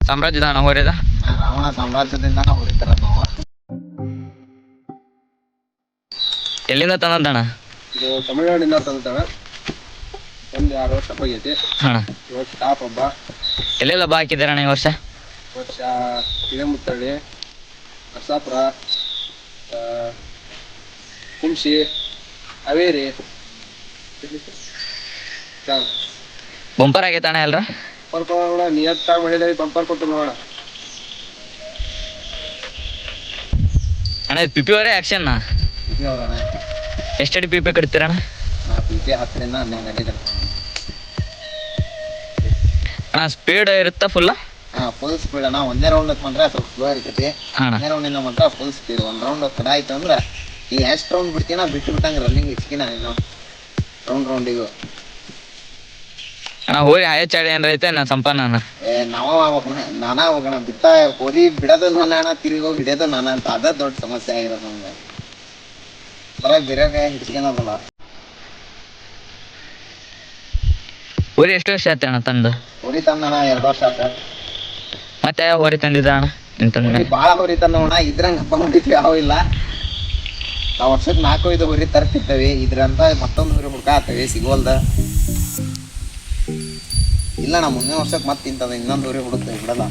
ಸಾಮ್ರಾಜ್ಯದ ಅಣ್ಣ ಹೋರಿದ ರಾವಣ ಸಾಮ್ರಾಜ್ಯದಿಂದ ಹೊಡಿತಾರ ನಾವು. ಎಲ್ಲಿಂದ ತಂದಣ್ಣ? ಇದು ತಮಿಳುನಾಡಿಂದ ತಂದಣ್ಣ. ಒಂದು 2 ವರ್ಷ ಹೋಗೈತಿ. ಅಣ್ಣ ಇವತ್ತು ಟಾಪ್ ಹಬ್ಬ. ಎಲ್ಲೆಲ್ಲ ಹಬ್ಬ ಹಾಕಿದ್ದೀರಣ್ಣ ಈ ವರ್ಷ? ವರ್ಷ ಹಿರೇಮುತ್ತಳ್ಳಿ, ನರಸಾಪುರ, ಕುಂಸಿ, ಹಾವೇರಿ. ಬಂಪರ್ ಆಗೈತೆ ಅಣ್ಣ ಎಲ್ರ? ನೋಡ ನಿಯತ್ತಾಗಿ ಮಾಡಿದ್ರೆ ಬಂಪರ್ ಕೊಟ್ಟು ನೋಡ. ಅಣ್ಣ ಪಿ ಪಿ ಅವರೇ ಆ್ಯಕ್ಷನ್ ಎಷ್ಟಡಿ ಪಿ ಪಿ ಕಟ್ತೀರಣ್ಣ? 10ರಿಂದ 12 ಗಂಟೆ. ಅಣ್ಣ ಸ್ಪೀಡ್ ಇರುತ್ತಾ ಫುಲ್? ಫುಲ್ ಸ್ಪೀಡ್ ಅಣ್ಣ. ಒಂದೇ ರೌಂಡ್ ಮಾತ್ರ ಸ್ವಲ್ಪ ಸ್ಲೋ ಇರ್ತೈತಿ. ಒಂದೇ ರೌಂಡಿಂದ ಮಾತ್ರ ಫುಲ್ ಸ್ಪೀಡ್. ಒಂದು ರೌಂಡ್ ಕಡ ಆಯ್ತು ಅಂದ್ರೆ ಈಗ ಎಷ್ಟು ರೌಂಡ್ ಬಿಡ್ತೀನ ಬಿಟ್ಟು ಬಿಟ್ಟಂಗೆ ರನ್ನಿಂಗ್ ಹೆಚ್ಚಿನ ನೀನು ರೌಂಡಿಗೂ. ಅಣ್ಣ ಹೋರಿ ಆಯ ಚಾಡಿ ಏನ್ರ ಐತೆ ನಾ ಸಂಪನ್ನ ನಾವ ನಾನಾ ಹೋಗೋಣ ಬಿಟ್ಟ ಹೋರಿ ಬಿಡೋದು ನಾನು ಅಣ್ಣ, ತಿರುಗಿ ಹೋಗಿ ಹಿಡಿಯೋದು ನಾನು ಅಂತ. ಅದ ದೊಡ್ಡ ಸಮಸ್ಯೆ ಆಗಿರೋದು ನಮ್ಗೆ. ಬರ ಬೇರೆ ಹಿಡ್ಸ್ಕೊಳೋದಲ್ಲ. ಹೋರಿ ಎಷ್ಟು ವರ್ಷ ಆಯ್ತು ಅಣ್ಣ ತಂದು? ಹೋರಿ ತಂದಣ್ಣ 2 ವರ್ಷ ಆತ. ಮತ್ತೆ ಯಾವ ಹೋರಿ ತಂದಿದ್ದ ಅಣ್ಣ ನಿಂತಂದ? ಭಾಳ ಹೋರಿ ತಂದವಣ್ಣ. ಇದ್ರಂಗೆ ಹಬ್ಬ ಮಾಡಿದ್ವಿ ಯಾವ ಇಲ್ಲ. ನಾವು ವರ್ಷಕ್ಕೆ 4-5 ಹೋರಿ ತರ್ತಿರ್ತೇವೆ. ಇದ್ರಂತ ಮತ್ತೊಂದು ಹೋರಿ ಹುಡ್ಕಾತೇವೆ, ಸಿಗೋಲ್ದ. ಇಲ್ಲ ನಾ ಮುಂದಿನ ವರ್ಷಕ್ಕೆ ಮತ್ತೆ ತಿಂತದ ಇನ್ನೊಂದು ಹೋರಿ ಹುಡುಕ್ತೇವೆ, ಬಿಡಲ್ಲ.